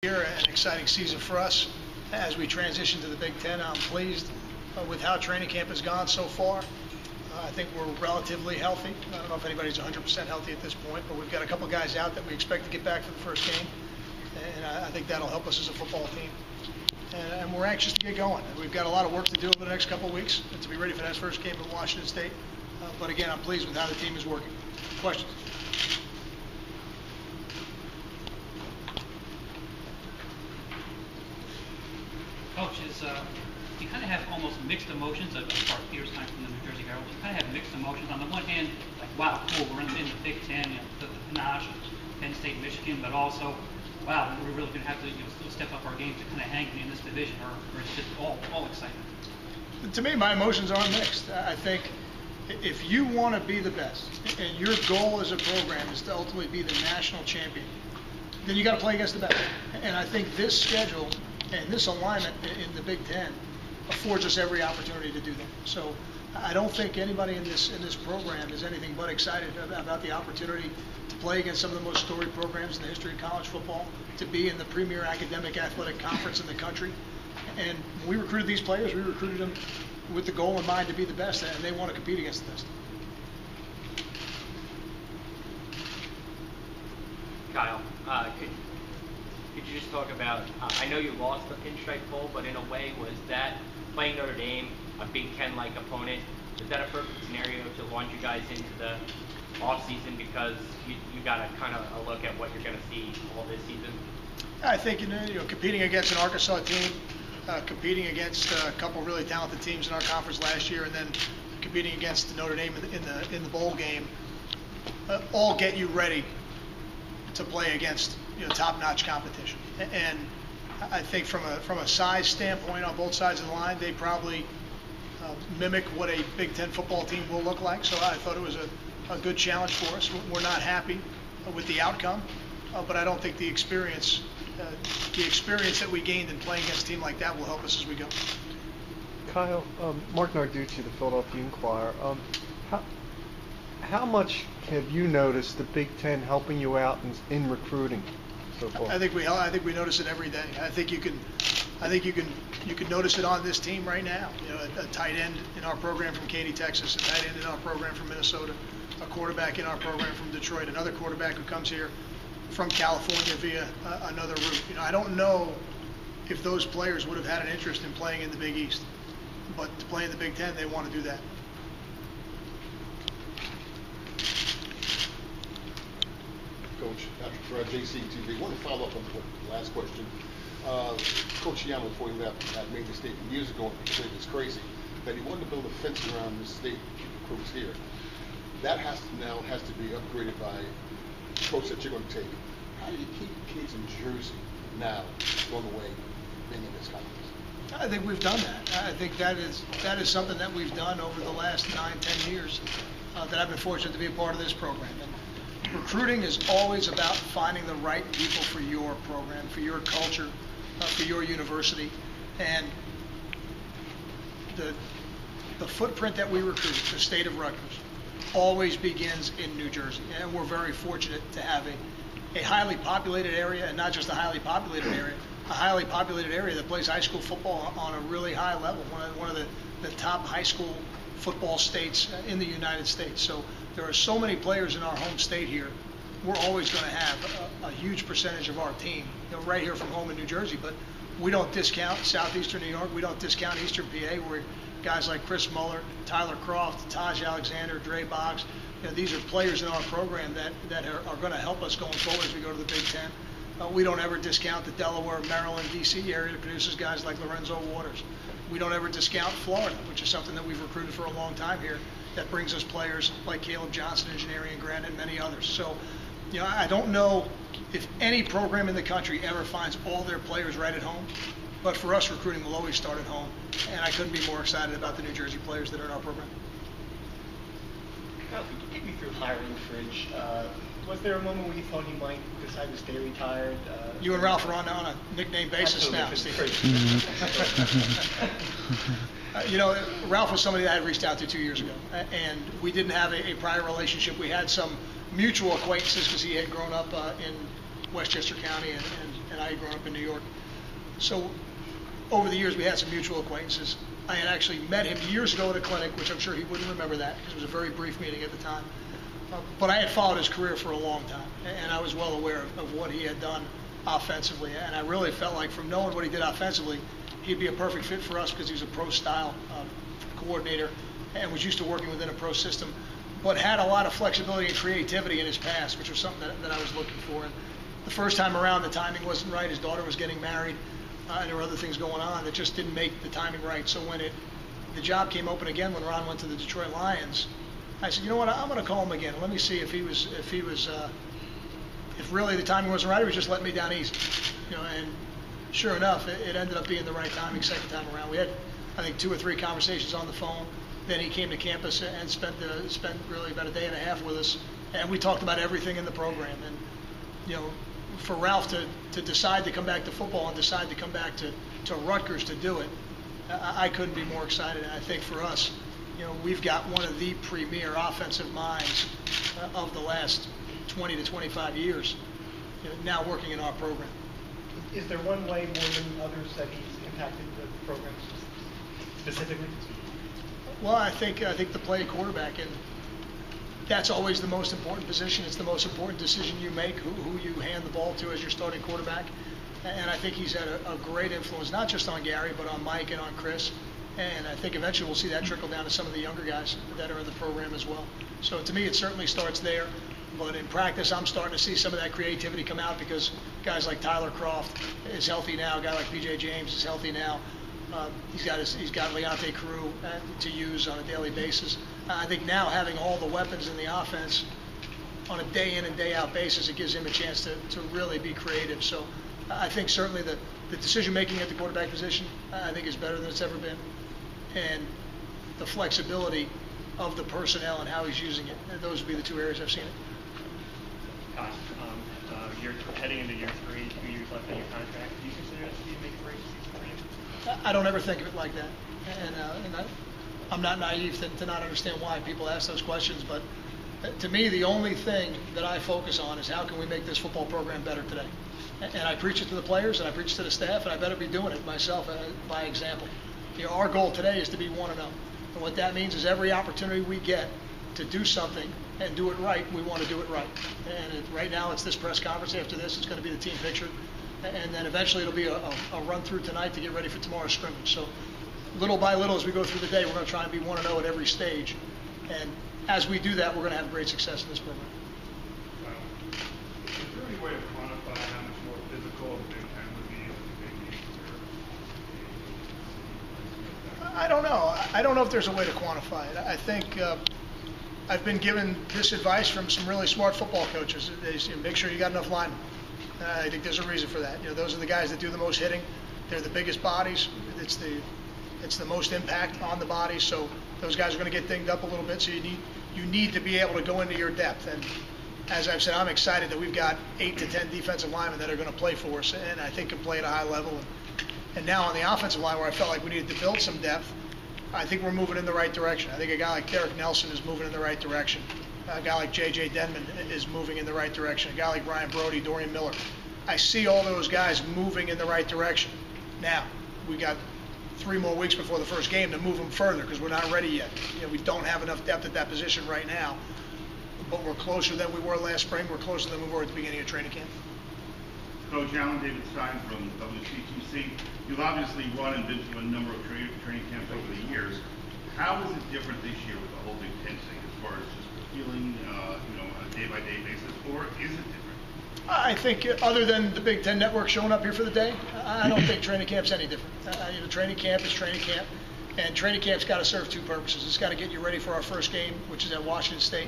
Year, an exciting season for us as we transition to the Big Ten. I'm pleased with how training camp has gone so far. I think we're relatively healthy. I don't know if anybody's 100% healthy at this point, but we've got a couple guys out that we expect to get back for the first game, and I think that'll help us as a football team. And we're anxious to get going. We've got a lot of work to do over the next couple of weeks to be ready for that first game in Washington State. But again, I'm pleased with how the team is working. Questions? Coach, you kind of have almost mixed emotions as far as Peter's coming from the New Jersey Herald. You kind of have mixed emotions. On the one hand, like, wow, cool, we're in the Big Ten, the panache, Penn State, Michigan, but also, wow, we're really going to have to still step up our game to kind of hang in this division, or it's just all excitement. To me, my emotions are mixed. I think if you want to be the best, and your goal as a program is to ultimately be the national champion, then you got to play against the best. And I think this schedule and this alignment in the Big Ten affords us every opportunity to do that. So I don't think anybody in this program is anything but excited about the opportunity to play against some of the most storied programs in the history of college football, to be in the premier academic athletic conference in the country. And when we recruited these players, we recruited them with the goal in mind to be the best, and they want to compete against the best. Kyle, could you just talk about, I know you lost the Pinstripe Bowl, but in a way, was that playing Notre Dame, a Big Ten-like opponent, is that a perfect scenario to launch you guys into the off-season because you got a kind of a look at what you're going to see all this season? I think competing against an Arkansas team, competing against a couple really talented teams in our conference last year, and then competing against Notre Dame in the bowl game, all get you ready to play against top-notch competition. And I think from a size standpoint on both sides of the line, they probably mimic what a Big Ten football team will look like. So I thought it was a good challenge for us. We're not happy with the outcome, but I don't think the experience that we gained in playing against a team like that will help us as we go. Kyle, Mark Narducci, the Philadelphia Inquirer. How much have you noticed the Big Ten helping you out in recruiting so far? I think we notice it every day. I think you can notice it on this team right now. A tight end in our program from Katy, Texas, a tight end in our program from Minnesota, a quarterback in our program from Detroit, another quarterback who comes here from California via another route. I don't know if those players would have had an interest in playing in the Big East, but to play in the Big Ten, they want to do that. Coach, Patrick JCTV. I want to follow up on the last question. Coach Yama, before he left, had made the statement years ago, and said it's crazy, that he wanted to build a fence around the state to keep recruits here. That has to be upgraded by the approach that you're going to take. How do you keep kids in Jersey now going away being in this conference? I think we've done that. I think that is something that we've done over the last 9-10 years that I've been fortunate to be a part of this program. And recruiting is always about finding the right people for your program, for your culture, for your university. And the footprint that we recruit, the state of Rutgers, always begins in New Jersey. And we're very fortunate to have a highly populated area, and not just a highly populated area, a highly populated area that plays high school football on a really high level, one of the top high school football states in the United States. So there are so many players in our home state here. We're always going to have a huge percentage of our team right here from home in New Jersey, but we don't discount southeastern New York. We don't discount eastern PA, where guys like Chris Muller, Tyler Croft, Taj Alexander, Dre Boggs, these are players in our program that are going to help us going forward as we go to the Big Ten. We don't ever discount the Delaware, Maryland, D.C. area that produces guys like Lorenzo Waters. We don't ever discount Florida, which is something that we've recruited for a long time here, that brings us players like Caleb Johnson, Engineering Grant, and many others. So, I don't know if any program in the country ever finds all their players right at home, but for us, recruiting will always start at home, and I couldn't be more excited about the New Jersey players that are in our program. Kyle, could you take me through hiring Fridge? Was there a moment when you thought he might decide to stay retired? You and Ralph are on a nickname basis now, Steve. Ralph was somebody that I had reached out to 2 years ago, and we didn't have a prior relationship. We had some mutual acquaintances because he had grown up in Westchester County and and I had grown up in New York. So over the years, we had some mutual acquaintances. I had actually met him years ago at a clinic, which I'm sure he wouldn't remember that because it was a very brief meeting at the time. But I had followed his career for a long time, and I was well aware of what he had done offensively. And I really felt like from knowing what he did offensively, he'd be a perfect fit for us because he was a pro-style coordinator and was used to working within a pro system, but had a lot of flexibility and creativity in his past, which was something that I was looking for. And the first time around, the timing wasn't right. His daughter was getting married, and there were other things going on that just didn't make the timing right. So when the job came open again, when Ron went to the Detroit Lions, I said, you know what, I'm going to call him again. Let me see if really the timing wasn't right, he was just letting me down easy. And sure enough, it ended up being the right timing second time around. We had, I think, 2 or 3 conversations on the phone. Then he came to campus and spent really about a day and a half with us, and we talked about everything in the program. And for Ralph to decide to come back to football and decide to come back to Rutgers to do it, I couldn't be more excited. And I think for us, we've got one of the premier offensive minds of the last 20 to 25 years now working in our program. Is there one way more than others that he's impacted the program specifically? Well, I think the play of quarterback, and that's always the most important position. It's the most important decision you make, who you hand the ball to as your starting quarterback. And I think he's had a great influence, not just on Gary, but on Mike and on Chris. And I think eventually we'll see that trickle down to some of the younger guys that are in the program as well. So to me, it certainly starts there. But in practice, I'm starting to see some of that creativity come out because guys like Tyler Croft is healthy now. A guy like B.J. James is healthy now. He's got Leonte Carew to use on a daily basis. I think now having all the weapons in the offense on a day in and day out basis, it gives him a chance to really be creative. So I think certainly the decision making at the quarterback position, I think, is better than it's ever been. And the flexibility of the personnel and how he's using it, those would be the 2 areas I've seen it. Koch, you're heading into year 3, 2 years left on your contract. Do you consider that to be a make or break season for you? I don't ever think of it like that. And I'm not naive to not understand why people ask those questions, but to me, the only thing that I focus on is how can we make this football program better today. And I preach it to the players, and I preach it to the staff, and I better be doing it myself by example. Our goal today is to be 1-0. And what that means is every opportunity we get to do something and do it right, we want to do it right. And right now it's this press conference. After this, it's going to be the team picture. And then eventually it'll be a run through tonight to get ready for tomorrow's scrimmage. So little by little as we go through the day, we're going to try and be 1-0 at every stage. And as we do that, we're going to have great success in this program. Is there any way to quantify how much more physical the Big Ten would be if the Big East I don't know. I don't know if there's a way to quantify it. I think I've been given this advice from some really smart football coaches. They say, make sure you got enough linemen. I think there's a reason for that. Those are the guys that do the most hitting. They're the biggest bodies. It's the most impact on the body. So those guys are going to get dinged up a little bit. So you need to be able to go into your depth. And as I've said, I'm excited that we've got 8 to 10 defensive linemen that are going to play for us, and I think can play at a high level. And now on the offensive line, where I felt like we needed to build some depth, I think we're moving in the right direction. I think a guy like Derek Nelson is moving in the right direction. A guy like J.J. Denman is moving in the right direction. A guy like Brian Brody, Dorian Miller. I see all those guys moving in the right direction. Now, we got 3 more weeks before the first game to move them further because we're not ready yet. We don't have enough depth at that position right now, but we're closer than we were last spring. We're closer than we were at the beginning of training camp. Coach Alan David Stein from WCTC. You've obviously run and been to a number of training camps over the years. How is it different this year with the whole Big Ten thing as far as just feeling, on a day-by-day basis, or is it different? I think other than the Big Ten Network showing up here for the day, I don't think training camp's any different. Training camp is training camp, and training camp's got to serve 2 purposes. It's got to get you ready for our first game, which is at Washington State,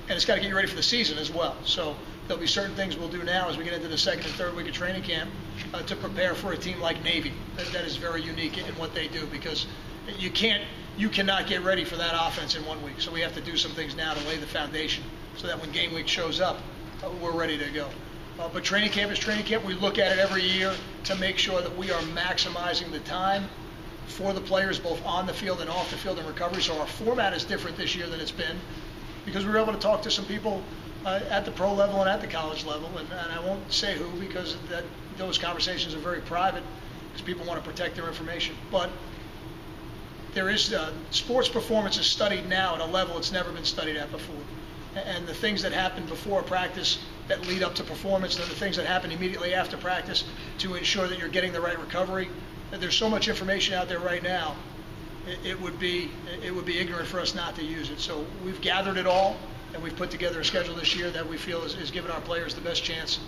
and it's got to get you ready for the season as well. So there'll be certain things we'll do now as we get into the 2nd and 3rd week of training camp to prepare for a team like Navy. That is very unique in what they do because you cannot get ready for that offense in 1 week. So we have to do some things now to lay the foundation so that when game week shows up, we're ready to go. But training camp is training camp. We look at it every year to make sure that we are maximizing the time for the players both on the field and off the field in recovery. So our format is different this year than it's been because we were able to talk to some people at the pro level and at the college level, and I won't say who because those conversations are very private because people want to protect their information. But there is sports performance is studied now at a level it's never been studied at before. And the things that happen before practice that lead up to performance, and the things that happen immediately after practice to ensure that you're getting the right recovery. There's so much information out there right now. It would be ignorant for us not to use it. So we've gathered it all, and we've put together a schedule this year that we feel is giving our players the best chance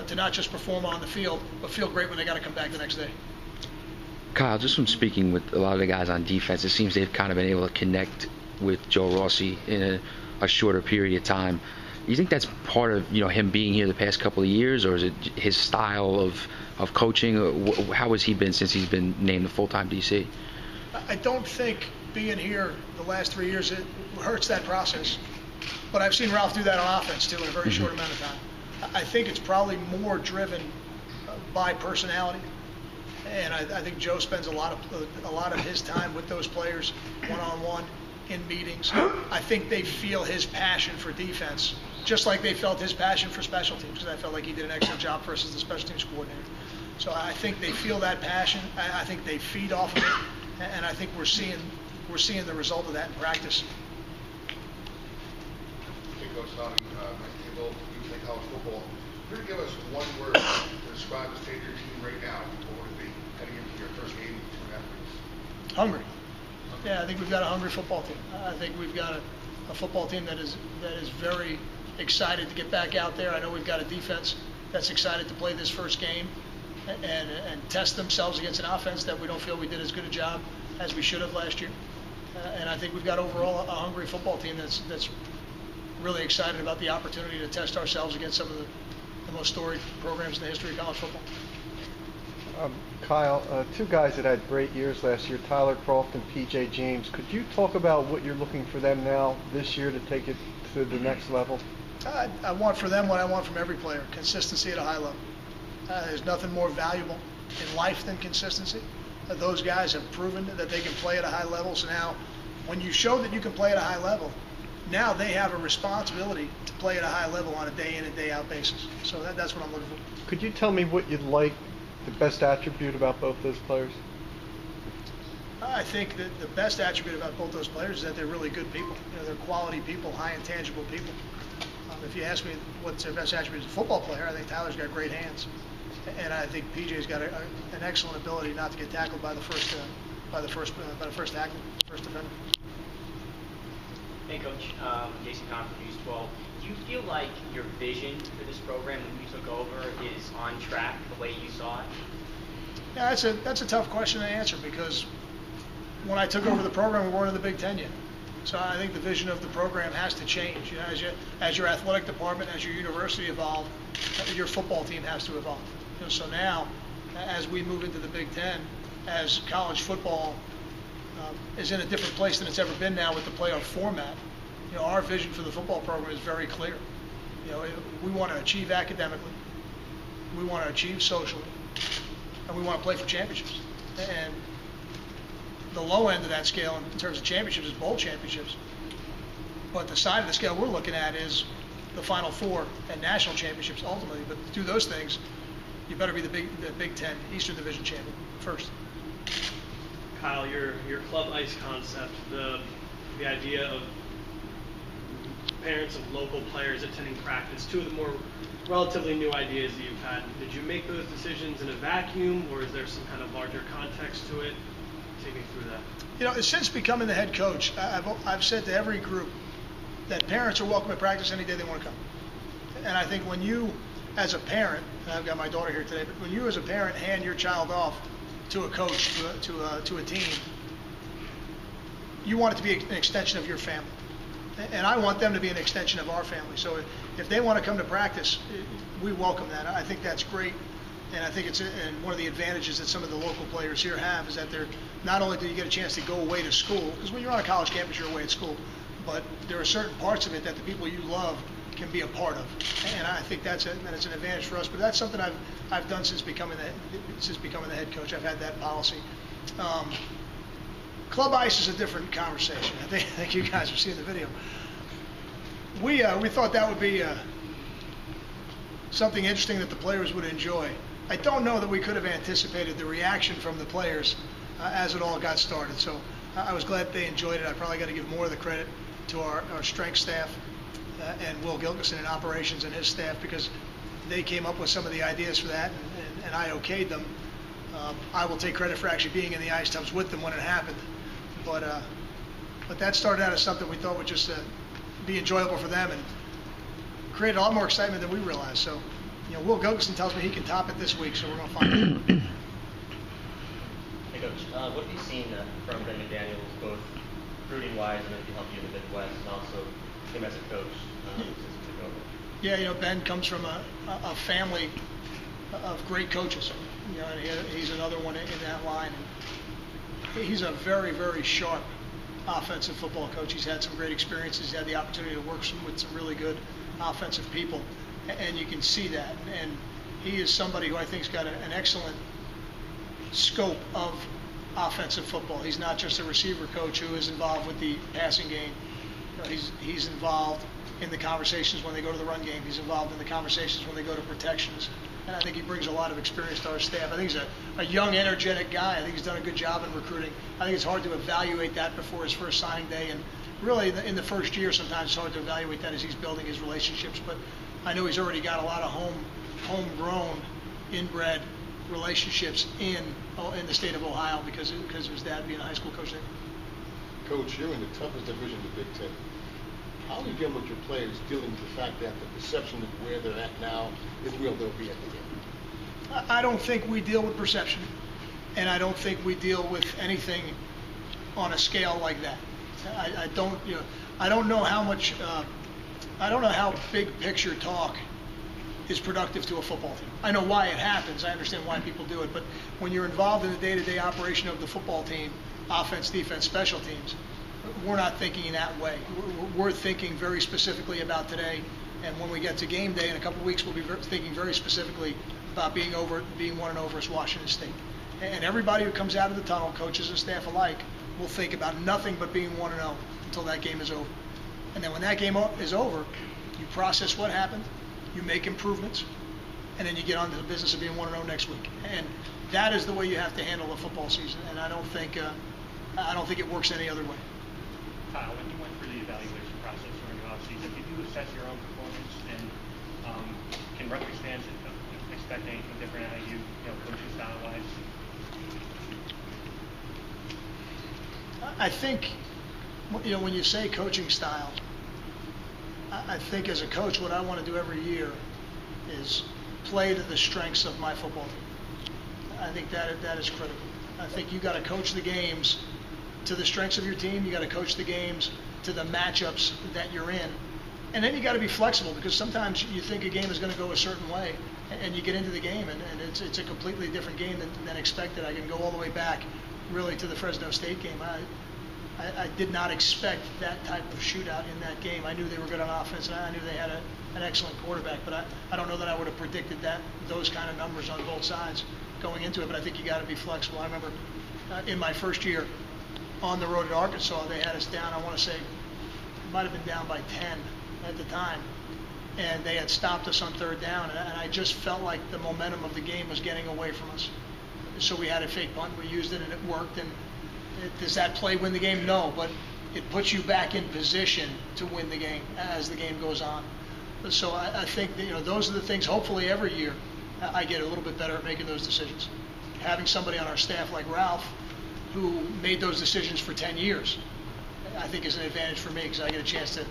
to not just perform on the field, but feel great when they got to come back the next day. Kyle, just from speaking with a lot of the guys on defense, it seems they've kind of been able to connect with Joe Rossi in a shorter period of time. You think that's part of him being here the past couple of years, or is it his style of coaching? How has he been since he's been named the full-time DC? I don't think being here the last 3 years it hurts that process. But I've seen Ralph do that on offense too in a very short amount of time. I think it's probably more driven by personality, and I think Joe spends a lot of his time with those players one-on-one in meetings. I think they feel his passion for defense, just like they felt his passion for special teams, because I felt like he did an excellent job for us as the special teams coordinator. So I think they feel that passion. I think they feed off of it, and I think we're seeing the result of that in practice. Hey, Coach Donnie, Mike Campbell, UCLA College Football. If you were to give us one word to describe the state of your team right now, what would it be heading into your first game in 2.5 weeks? Hungry. Yeah, I think we've got a hungry football team. I think we've got a football team that is very excited to get back out there. I know we've got a defense that's excited to play this first game and test themselves against an offense that we don't feel we did as good a job as we should have last year. And I think we've got overall a hungry football team that's really excited about the opportunity to test ourselves against some of the most storied programs in the history of college football. Kyle, two guys that had great years last year, Tyler Croft and P.J. James. Could you talk about what you're looking for them now this year to take it to the next level? I want for them what I want from every player, consistency at a high level. There's nothing more valuable in life than consistency. Those guys have proven that they can play at a high level. So now, when you show that you can play at a high level, now they have a responsibility to play at a high level on a day in and day out basis. So that's what I'm looking for. Could you tell me what you'd like, the best attribute about both those players? I think that the best attribute about both those players is that they're really good people. They're quality people, high intangible people. If you ask me what's their best attribute as a football player, I think Tyler's got great hands, and I think PJ's got an excellent ability not to get tackled by the first tackle, first defender. Hey, Coach. Jason Conn from News 12. Do you feel like your vision for this program when you took over is on track the way you saw it? Yeah, that's a tough question to answer because when I took over the program, we weren't in the Big Ten yet. So I think the vision of the program has to change. As your athletic department, as your university evolve, your football team has to evolve. So now, as we move into the Big Ten, as college football is in a different place than it's ever been now with the playoff format, our vision for the football program is very clear. We want to achieve academically, we want to achieve socially, and we want to play for championships. And the low end of that scale in terms of championships is bowl championships. But the side of the scale we're looking at is the Final Four and national championships ultimately. But to do those things, you better be the Big Ten Eastern Division champion first. Kyle, your club ice concept, the idea of parents of local players attending practice, two of the more relatively new ideas that you've had. Did you make those decisions in a vacuum, or is there some kind of larger context to it? Take me through that. Since becoming the head coach, I've said to every group that parents are welcome at practice any day they want to come. And I think when you, as a parent, and I've got my daughter here today, but when you as a parent hand your child off to a coach, to a team, you want it to be an extension of your family. And I want them to be an extension of our family. So if they want to come to practice, we welcome that. I think that's great. And I think and one of the advantages that some of the local players here have is that they're not only do you get a chance to go away to school, because when you're on a college campus, you're away at school, but there are certain parts of it that the people you love can be a part of. And I think that's an advantage for us. But that's something I've done since becoming the head coach. I've had that policy. Club ice is a different conversation. I think you guys are seeing the video. We thought that would be something interesting that the players would enjoy. I don't know that we could have anticipated the reaction from the players as it all got started. So I was glad they enjoyed it. I probably got to give more of the credit to our strength staff and Will Gilkison in operations and his staff, because they came up with some of the ideas for that, and I okayed them. I will take credit for actually being in the ice tubs with them when it happened. But that started out as something we thought would just be enjoyable for them and create a lot more excitement than we realized. So, Will Gilkison tells me he can top it this week, so we're going to find out. Hey, Coach, what have you seen from Ben McDaniels, both recruiting-wise and as he helped you in the Midwest, and also him as a coach since he took over? Yeah, Ben comes from a family of great coaches. And he's another one in that line. And he's a very, very sharp offensive football coach. He's had some great experiences. He's had the opportunity to work with some really good offensive people, and you can see that. And he is somebody who I think's got an excellent scope of offensive football. He's not just a receiver coach who is involved with the passing game. He's involved in the conversations when they go to the run game. He's involved in the conversations when they go to protections. And I think he brings a lot of experience to our staff. I think he's a young, energetic guy. I think he's done a good job in recruiting. I think it's hard to evaluate that before his first signing day. And really, in the first year, sometimes it's hard to evaluate that as he's building his relationships. But I know he's already got a lot of homegrown, inbred relationships in the state of Ohio because of his dad being a high school coach there. Coach, you're in the toughest division of the Big Ten. How are you dealing with your players, dealing with the fact that the perception of where they're at now is where they'll be at the end? I don't think we deal with perception, and I don't think we deal with anything on a scale like that. I don't know how much. I don't know how big picture talk is productive to a football team. I know why it happens. I understand why people do it, but when you're involved in the day-to-day operation of the football team, offense, defense, special teams, we're not thinking in that way. We're thinking very specifically about today, and when we get to game day in a couple of weeks, we'll be thinking very specifically about being 1-0 versus Washington State. And everybody who comes out of the tunnel, coaches and staff alike, will think about nothing but being 1-0 until that game is over. And then when that game is over, you process what happened, you make improvements, and then you get on to the business of being 1-0 next week. And that is the way you have to handle a football season. And I don't think it works any other way. Kyle, when you went through the evaluation process during the offseason, did you assess your own performance, and can Rutgers fans expect anything different out of you, coaching style-wise? I think, when you say coaching style, I think as a coach, what I want to do every year is play to the strengths of my football team. I think that is critical. I think you got to coach the games to the strengths of your team. You got to coach the games to the matchups that you're in, and then you got to be flexible, because sometimes you think a game is going to go a certain way, and you get into the game, and it's a completely different game than expected. I can go all the way back, really, to the Fresno State game. I did not expect that type of shootout in that game. I knew they were good on offense, and I knew they had an excellent quarterback, but I don't know that I would have predicted those kind of numbers on both sides going into it. But I think you got to be flexible. I remember in my first year on the road at Arkansas, they had us down, I want to say, might have been down by 10 at the time, and they had stopped us on third down, and I just felt like the momentum of the game was getting away from us. So we had a fake punt, we used it, and it worked. And does that play win the game? No, but it puts you back in position to win the game as the game goes on. So I think that, those are the things. Hopefully every year I get a little bit better at making those decisions. Having somebody on our staff like Ralph, who made those decisions for 10 years, I think is an advantage for me, because I get a chance to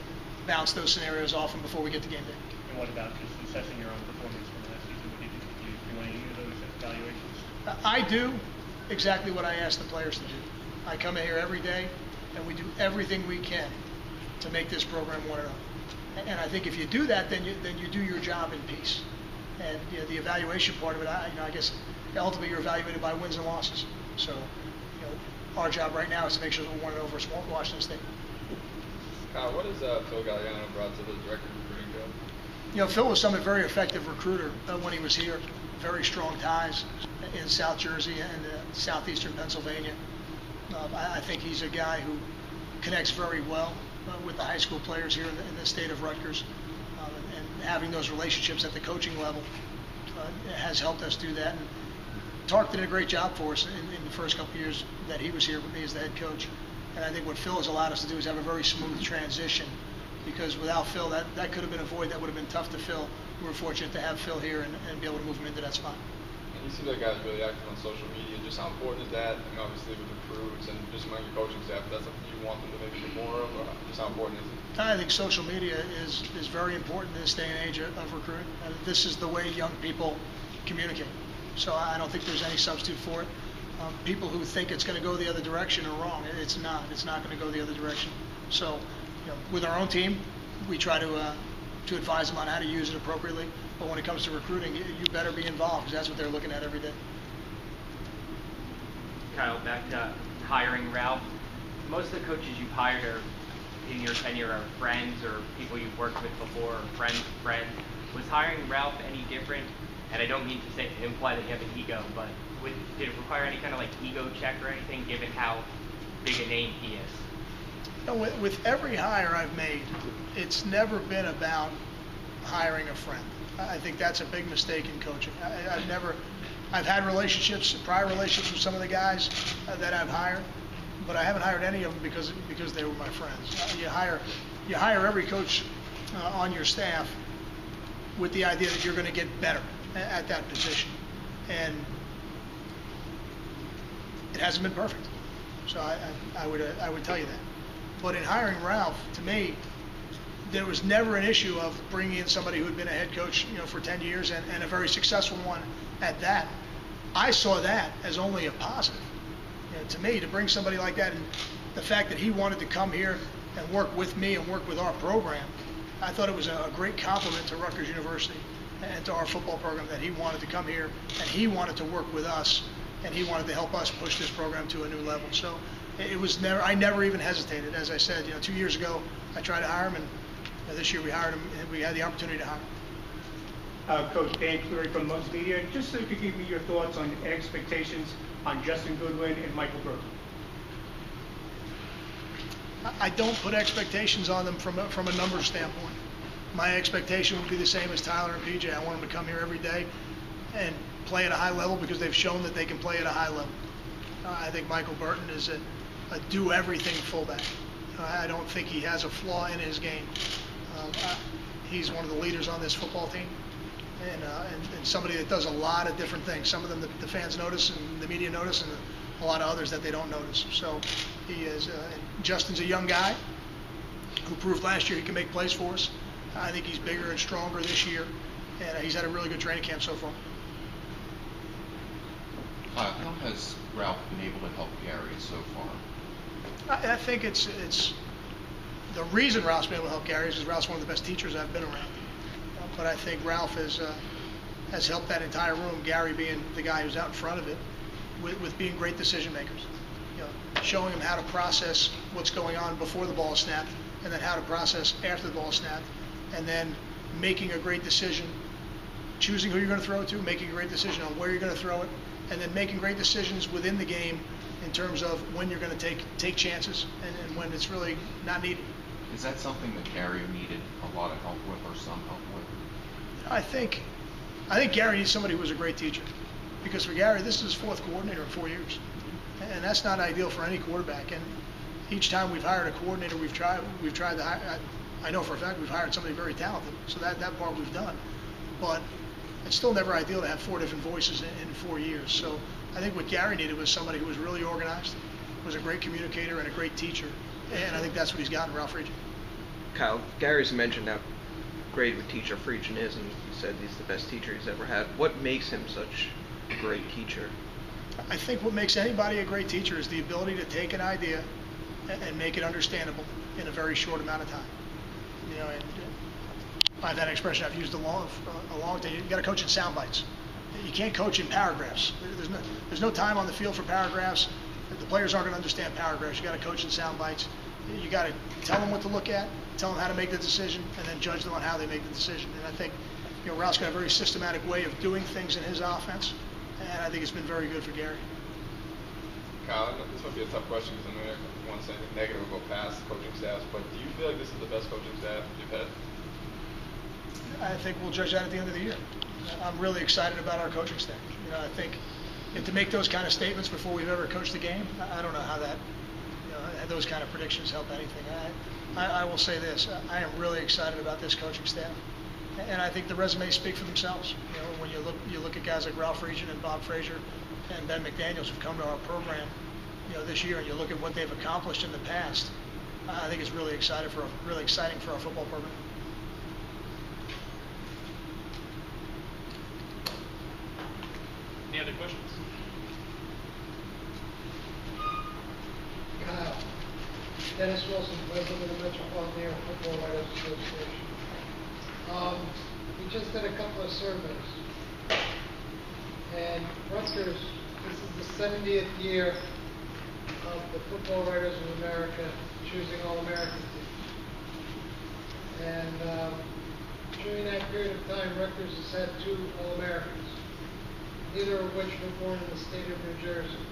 bounce those scenarios off before we get to game day. And what about just assessing your own performance from last season? What do you do any of those evaluations? I do exactly what I ask the players to do. I come in here every day, and we do everything we can to make this program 1-0. And I think if you do that, then you do your job in peace. And the evaluation part of it, I guess ultimately you're evaluated by wins and losses. So our job right now is to make sure that we're 1-0 versus Washington State. Kyle, what has Phil Galliano brought to the director recruiting job? Phil was a very effective recruiter when he was here. Very strong ties in South Jersey and southeastern Pennsylvania. I think he's a guy who connects very well with the high school players here in the state of Rutgers, and having those relationships at the coaching level has helped us do that. And Tark did a great job for us in the first couple of years that he was here with me as the head coach. And I think what Phil has allowed us to do is have a very smooth transition, because without Phil, that could have been a void that would have been tough to fill. We were fortunate to have Phil here and be able to move him into that spot. And you seem like guys really active on social media. Just how important is that? I mean, obviously with recruits and just among your coaching staff, that's something you want them to maybe do more of, or just how important is it? I think social media is very important in this day and age of recruiting. This is the way young people communicate. So I don't think there's any substitute for it. People who think it's going to go the other direction are wrong. It's not. It's not going to go the other direction. So, with our own team, we try to advise them on how to use it appropriately. But when it comes to recruiting, you better be involved, because that's what they're looking at every day. Kyle, back to hiring Ralph. Most of the coaches you've hired are in your tenure are friends or people you've worked with before, or friends of friends. Was hiring Ralph any different? And I don't mean to imply that you have an ego, but did it require any kind of ego check or anything, given how big a name he is? No, with every hire I've made, it's never been about hiring a friend. I think that's a big mistake in coaching. I've had prior relationships with some of the guys that I've hired, but I haven't hired any of them because they were my friends. You hire every coach on your staff with the idea that you're going to get better at that position, and it hasn't been perfect. So I would tell you that. But in hiring Ralph, to me, there was never an issue of bringing in somebody who had been a head coach, for 10 years and a very successful one at that. I saw that as only a positive. To me, to bring somebody like that, and the fact that he wanted to come here and work with me and work with our program, I thought it was a great compliment to Rutgers University and to our football program that he wanted to come here and he wanted to work with us and he wanted to help us push this program to a new level. So it was I never even hesitated. As I said, 2 years ago I tried to hire him, and this year we hired him and we had the opportunity to hire him. Coach Dan Cleary from Most Media, just so you could give me your thoughts on expectations on Justin Goodwin and Michael Burton. I don't put expectations on them from a numbers standpoint. My expectation would be the same as Tyler and PJ. I want them to come here every day and play at a high level because they've shown that they can play at a high level. I think Michael Burton is a do-everything fullback. I don't think he has a flaw in his game. He's one of the leaders on this football team, and somebody that does a lot of different things. Some of them the fans notice and the media notice, and a lot of others that they don't notice. So he is. Justin's a young guy who proved last year he can make plays for us. I think he's bigger and stronger this year, and he's had a really good training camp so far. How has Ralph been able to help Gary so far? I think it's the reason Ralph's been able to help Gary is because Ralph's one of the best teachers I've been around. But I think Ralph has helped that entire room, Gary being the guy who's out in front of it, with being great decision makers. Showing them how to process what's going on before the ball is snapped, and then how to process after the ball is snapped, and then making a great decision, choosing who you're going to throw it to, making a great decision on where you're going to throw it, and then making great decisions within the game in terms of when you're going to take chances and when it's really not needed. Is that something that Gary needed a lot of help with, or some help with? I think Gary needs somebody who was a great teacher, because for Gary, this is his fourth coordinator in 4 years, and that's not ideal for any quarterback. And each time we've hired a coordinator, we've tried to hire. I know for a fact we've hired somebody very talented, so that part we've done. But it's still never ideal to have 4 different voices in 4 years. So I think what Gary needed was somebody who was really organized, was a great communicator and a great teacher, and I think that's what he's got in Ralph Friedgen. Kyle, Gary's mentioned how great of a teacher Friedgen is, and he said he's the best teacher he's ever had. What makes him such a great teacher? I think what makes anybody a great teacher is the ability to take an idea and make it understandable in a very short amount of time. And I've had an expression I've used a long time. You got to coach in sound bites. You can't coach in paragraphs. There's no time on the field for paragraphs. The players aren't going to understand paragraphs. You got to coach in sound bites. You got to tell them what to look at, tell them how to make the decision, and then judge them on how they make the decision. And I think Ralph's got a very systematic way of doing things in his offense, and I think it's been very good for Gary. Kyle, I know this might be a tough question because I know you want to say anything negative about past coaching staffs, but do you feel like this is the best coaching staff you've had? I think we'll judge that at the end of the year. I'm really excited about our coaching staff. You know, I think, and to make those kind of statements before we've ever coached the game, I don't know how that, you know, those kind of predictions help anything. I will say this: I am really excited about this coaching staff, and I think the resumes speak for themselves. You know, when you look at guys like Ralph Regent and Bob Frazier and Ben McDaniels who've come to our program, you know, this year, and you look at what they've accomplished in the past, I think it's really exciting for our football program. Any other questions? Kyle, Dennis Wilson, president of the Metropolitan New York Football Writers Association. We just did a couple of surveys, and Rutgers, this is the 70th year of the Football Writers of America choosing All-American teams. And during that period of time, Rutgers has had 2 All-Americans, neither of which were born in the state of New Jersey.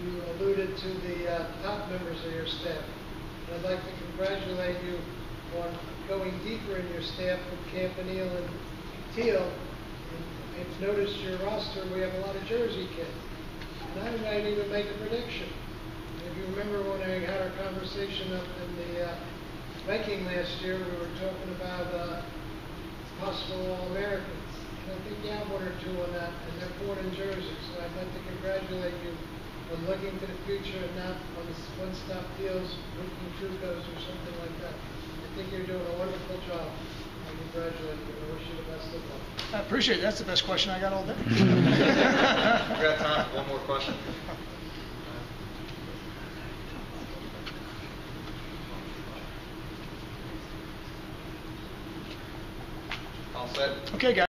You alluded to the top members of your staff. And I'd like to congratulate you on going deeper in your staff with Campanile and Teal. And I've noticed your roster, we have a lot of Jersey kids. And I might even make a prediction. If you remember when I had our conversation up in the Viking last year, we were talking about possible All-Americans. And I think you have 1 or 2 on that, and they're born in Jersey. So I'd like to congratulate you on looking to the future and not on the one-stop deals, looking Trucos or something like that. I think you're doing a wonderful job. I congratulate you. I wish you the best of luck. I appreciate it. That's the best question I got all day. We got time for one more question. All set? Okay, guys.